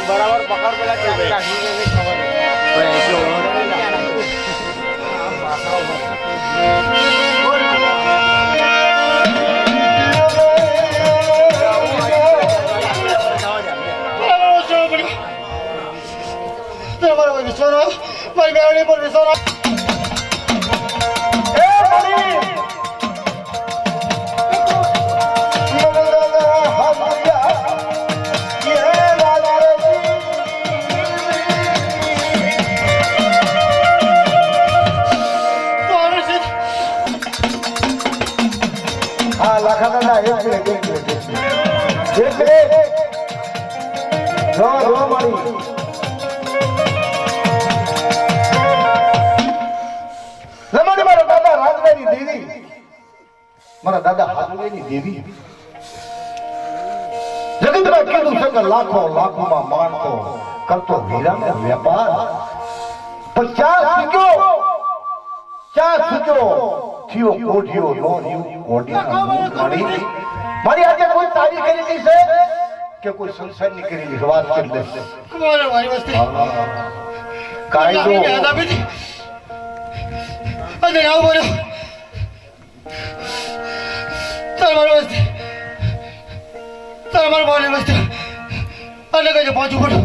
બરાબર પકડ પેલા ચાવી રાખી દે ખબર ઓય એટલો તમારો વિશ્વાસ મારી મેળવી પર વિશ્વાસ મારા દાદા હાજરીની દેવી જગતમાં કીધું છે કે લાખો લાખોમાં માણતો કરતો હીરાનો વેપાર પણ ચા શીખ્યો થયો કોઢિયો નો રહ્યું કોઢિયાના મૂળ મારી મારી આજે કોઈ તારી કરેલી છે કે કોઈ સંસારની કરેલી વાત કરી લેશે મારી વસ્તી કાયદો અને આવ બોલો તમારું બોલી વસ્તુ અને કઈ પાછું પડો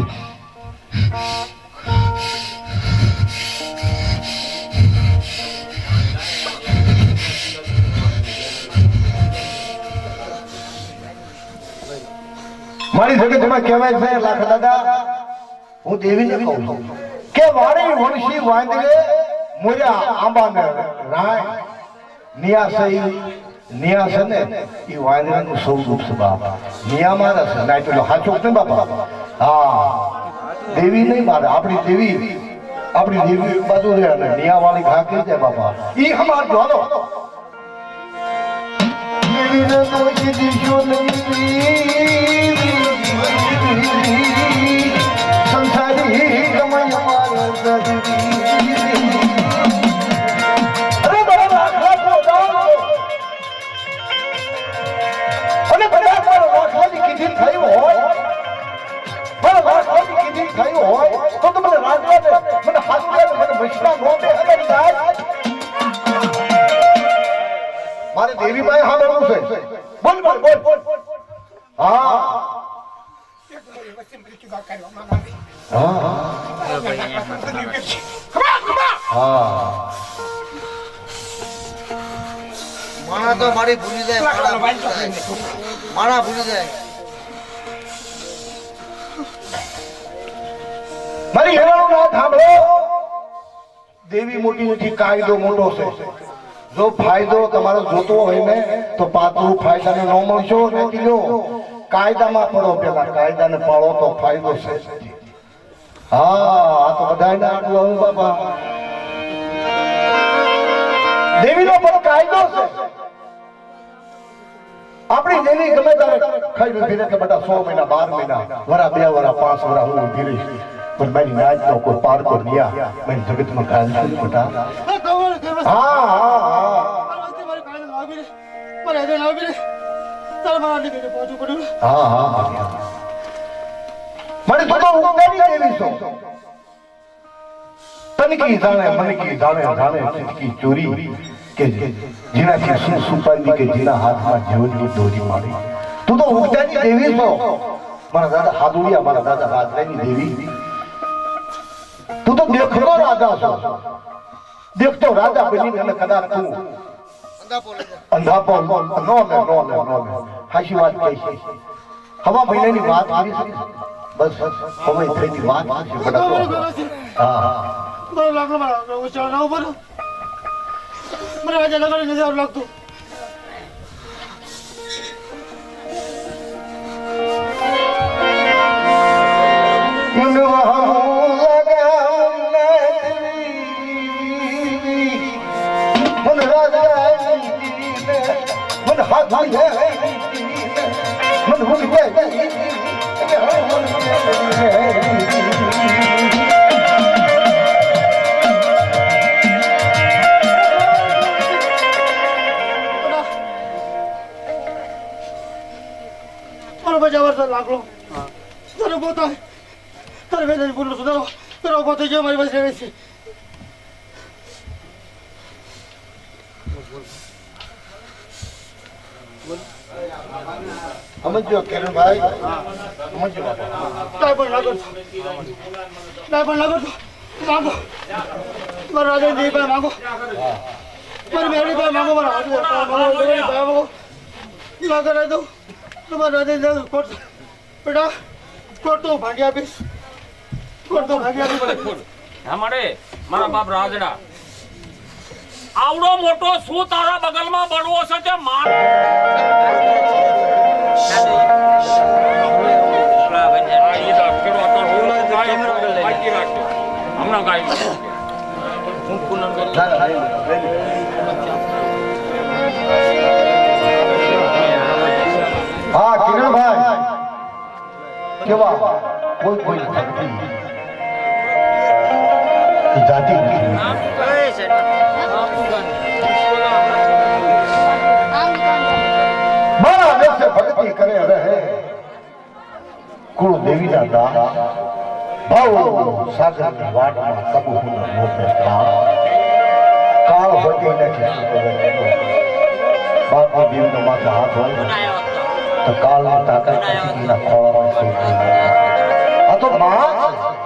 મારી જગતમાં કહેવાય છે લાખ દાદા હું દેવીને કહું છું કે વાણી વંશી વાંદરે મોર્યા આંબાને રાય નિયાસઈ નિયાસ ને એ વાંદરાનું સૌ દુઃખ છે બાપા નિયા મારા છે ના તો હાચુક ને બાપા હા દેવી નહીં મારે આપણી દેવી એક બાજુ રહે અને નિયા વાળી ઘા કહી જાય બાપા ઈ હમાર જો હાલો દેવીને કોઈ દીશો નહીં સંસારી કમાઈ મારા મારે દેવી ભાઈ સાંભળવું છે બોલ હા માણા તો મારી ભૂલી જાય માણા ભૂલી જાય મારી હેરાનો વાત સાંભળો દેવી મોટી નથી કાયદો મોટો છે જો ફાયદો તમારો જોતો હોય ને તો પાતળું ફાયદાને ન મળશો ને કીધો કાયદામાં પડો પેલા કાયદાને પાળો તો ફાયદો છે હા આ તો બધાને આટલું હવે બાપા દેવીનો પણ કાયદો છે આપણી દેવી ગમે ત્યારે ખાઈ ઉભી રહે કે બેટા 100 મહિના 12 મહિના વરા 2 વરા 5 વરા હું ઉભી રહીશ પણ મારી નાચ નો કોઈ પાર તો નિયા મારી જગતમાં કાલ છે બેટા હા મને તો ઉગાડી દેવી છો તનકી જાણે મનકી જાણે ચિતકી ચોરી કે જેનાથી શું સુપારી કે જેના હાથમાં જીવનની દોરી મારી તું તો ઉગતાની દેવી છો મારા દાદા હાદુડિયા મારા દાદા રાજની દેવી તું તો દેખતો રાજા છો દેખતો રાજા બની અને કદાચ તું અંધાપો નો લે હાશી વાત કહી છે હવા મહિનાની વાત કરી છે બસ હવે થઈની વાત છે બડા હા મને લાગલો મારા ઉચાર ના ઉપર મને આજે લગાડી નથી આવું લાગતું લાગલો તને પોતા મારી બેન બોલું છું તો ઉભો થઈ ગયો મારી પાસે રહે છે સમજો કિરણભાઈ સમજો કાંઈ પણ ના કરતો માંગો મારા રાજાજી ભાઈ માંગો મારી મેળી ભાઈ માંગો મારા હાથ ભાઈ માંગો ના કરાવી દઉં તો મારા રાજાજી કોટ બેટા કોટ તો ભાંગી આપીશ કોટ તો ભાંગી આપીશ અમારે મારા બાપ રાજડા આવડો મોટો શું તારા બગલમાં બળવો છે તે માર હમણાં ગાય હા કિરણભાઈ કેવા કોઈ ભક્તિ જાતિ મારા દેશે ભક્તિ કરે રહે કુળ દેવી દાદા ભાવ સાગર વાટમાં કબૂ મોટે કાળ હોતી નથી બાપ દેવીનો માથે હાથ હોય તો કાળની તાકાત ના ખોળામાં આ તો માં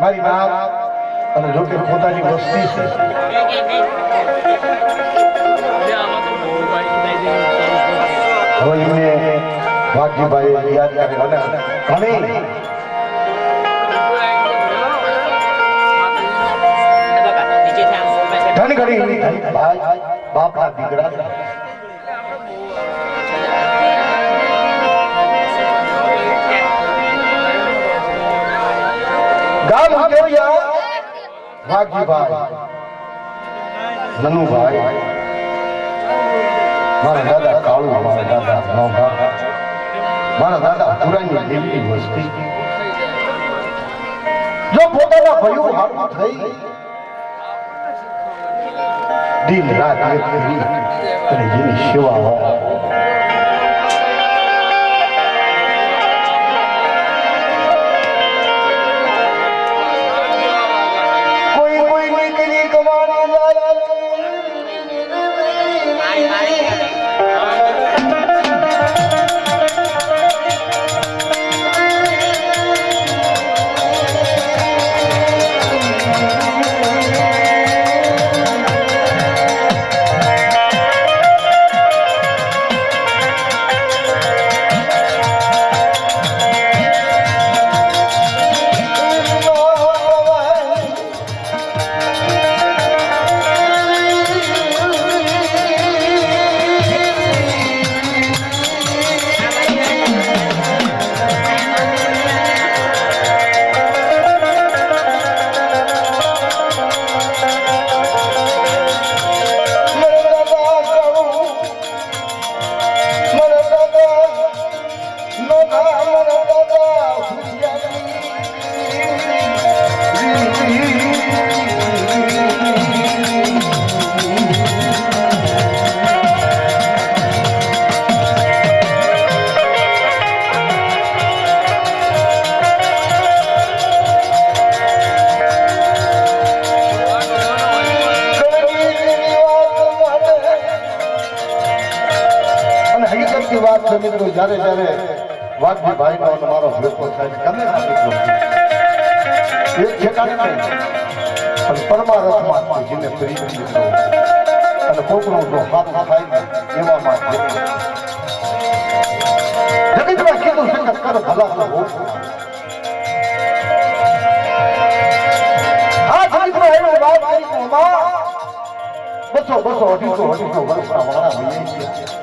મારી બાપ અને જોકે પોતાની વસ્તી છે હવે એમને વાઘજીભાઈ યાદ કરે અને ઘણી ધનગઢી બાપના દીકરા ગામ કેવડિયા વાઘજીભાઈ નનુભાઈ મારા દાદા કાળુ મારા દાદા નોભા મારા દાદા પુરાની દેવી વસ્તી જો પોતાના ભયું હારું થઈ દિન રાત એક કરી અને જેની સેવા હોય મિત્રો જ્યારે જ્યારે વાઘજીભાઈ નો મારો ભેટો થાય ગમે એક ઠેકાણે નહીં પણ પરમારથમાં જેને પ્રેમ દીધો અને કોકનો જો હાથ થાય ને એવામાં જગતમાં કીધું સંગત કરો ભલા હો આ જગતમાં એનો વાત કરી એમાં 200 250 વર્ષના વાળા ભઈએ ગયા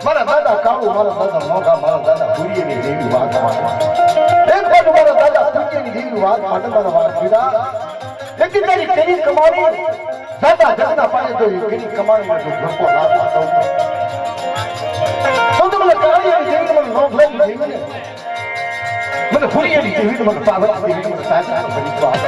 મારા દાદા કાળુ, મારા દાદા મોઘા, મારા દાદા ભૂરીની દેવી વાત માટે એક બાજુ મારા દાદા ભૂરીની દેવી વાત માટે મારા વાત કીધા એક તારી કેરી કમાણી દાદા જગના પાડે તો કેરી કમાણી તો ધક્કો લાગવા દઉં તો મને કાળીની દેવી મને નોંધ લઈ દેવી ને મને ભૂરીની દેવી મને પાર્વતી દેવી મને સાચા ભરી વાત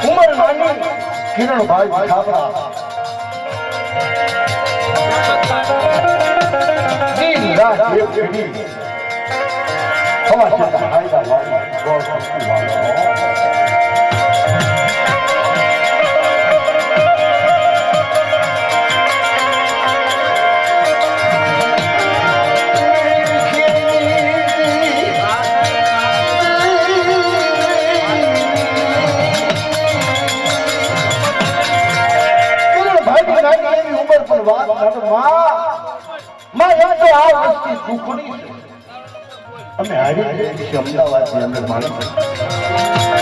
ઉમર નાની કિરણભાઈ છાપરા દિન રાત એક ઘડી હવા છે હાયદા વાળા ગોળ પક્ષી વાળા અમે હારી છે અમદાવાદની અંદર માણસ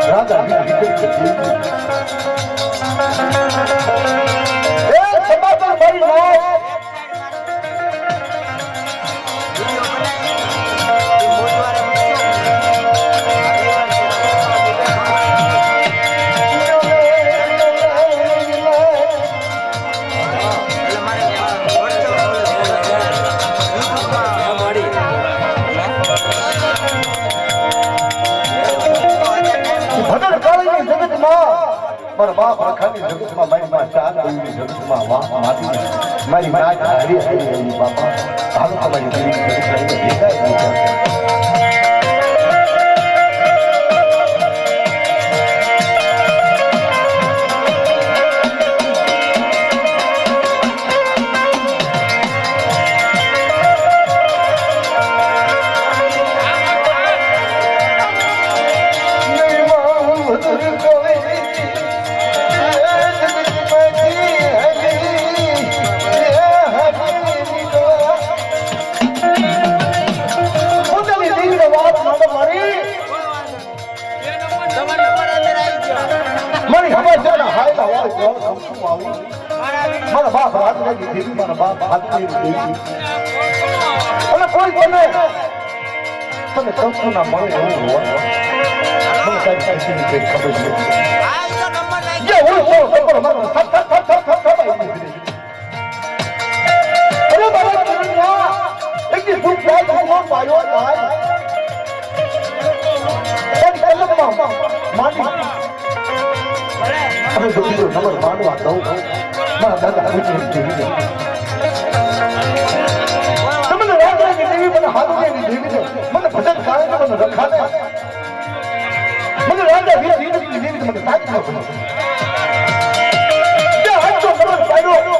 રાજા મારા બાપ રખાની જગતમાં મારી માં ચાર દેવીની જગતમાં વાહ મારી મારી નાચ હરી હરી બાપા હાલો તમારી દેવીની જગત ભેગા મારા બાપ રાતની દેવી મારા બાપ હાથની દેવી અને કોઈ તમે કંકુ ના મળે એવું હોય મને કઈ ખબર નથી જે હું તો ખબર મને અરે બાબા કિરણ્યા એક દી ભૂખ લાગી હું પાયો થાય એક કલમમાં માની અમે બધું ખબર માનવા દઉં મારા દાદા ભૂરી દેવી તમને રાજાની દેવી મને હાથની દેવી છે મને ભજન ગાય મને રખા દે મને રાજા વીરની દેવી મને તાજ ન બને જે હાથ તો ખબર પાડ્યો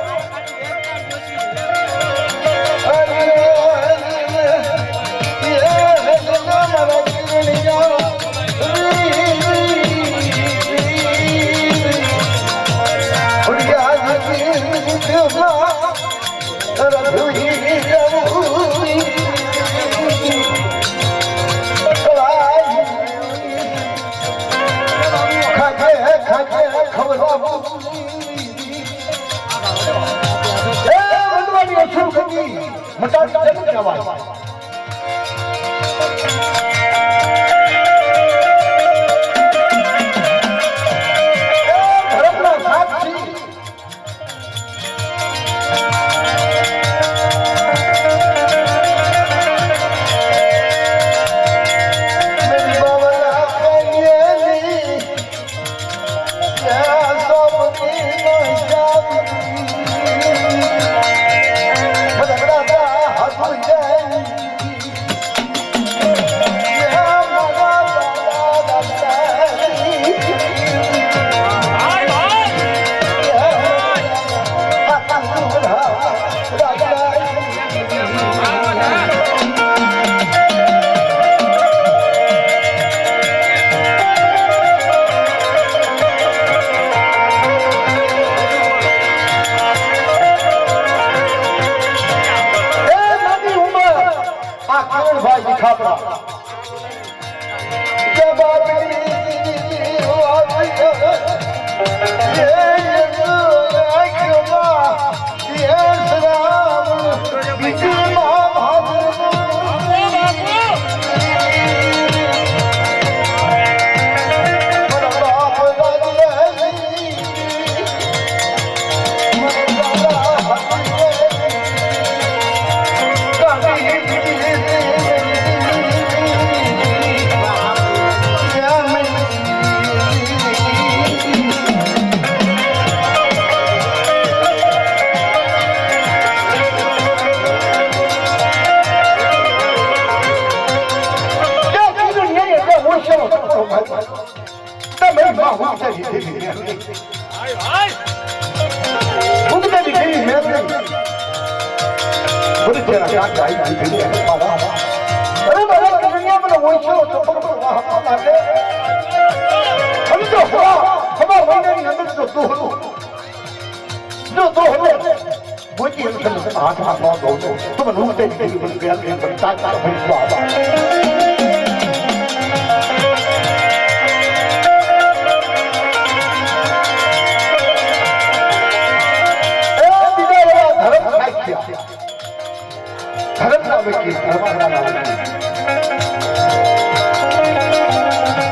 છાપરા કે બાપની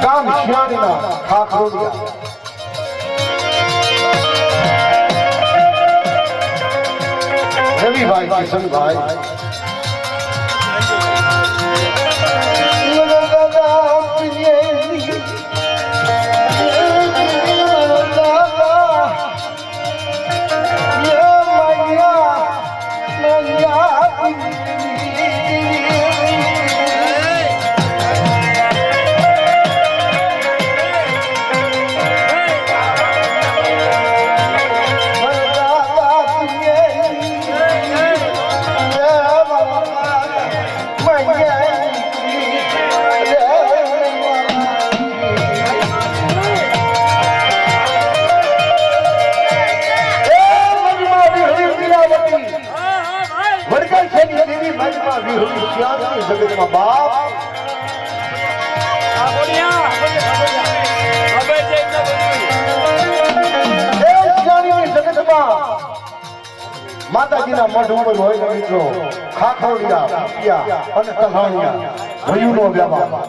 ગામ શિયાળીના ખાખરોડિયા રવિભાઈ કિશનભાઈ જગતમાં બાપ માતાજીના મઢ ઉપર હોય ને મિત્રો ખાખરોડિયા અને તલાણિયા ભયુનો વ્યાપાર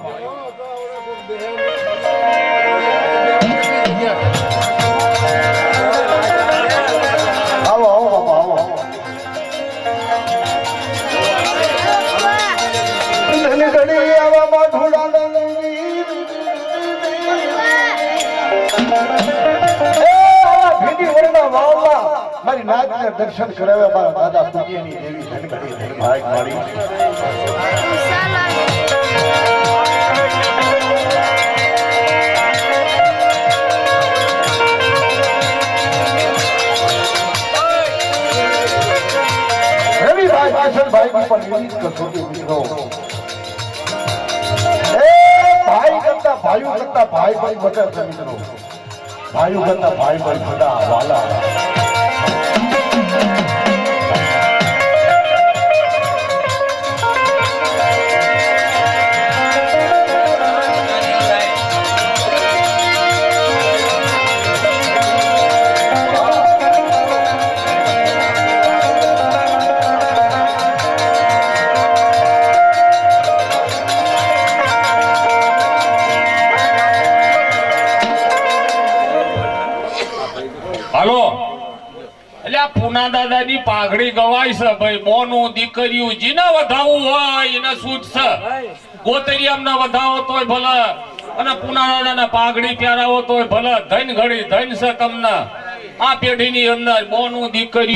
આવો આવો બાપા આવો મારી નાચને દર્શન કરાવ્યા મારા દાદા પૂજ્યની દેવી ધનગઢી ધનભાઈ મારી રવિભાઈ કિશનભાઈ પણ એવી કસોટી મિત્રો ભાઈ કરતા ભાઈ પણ બચે છે મિત્રો ભાઈઓ કરતા ભાઈ પણ બધા વાલા પૂના દાદાની પાઘડી ગવાય છે ભાઈ મોનું દીકરીયું જીને વધાવવું હોય એને સૂટ છે ગોતરિયામ ના વધાવો તોય ભલે અને પૂના દાદાને પાઘડી પહેરાવો તોય ભલે ધન ઘડી ધન છે તમને આ પેઢીની અંદર મોનું દીકરી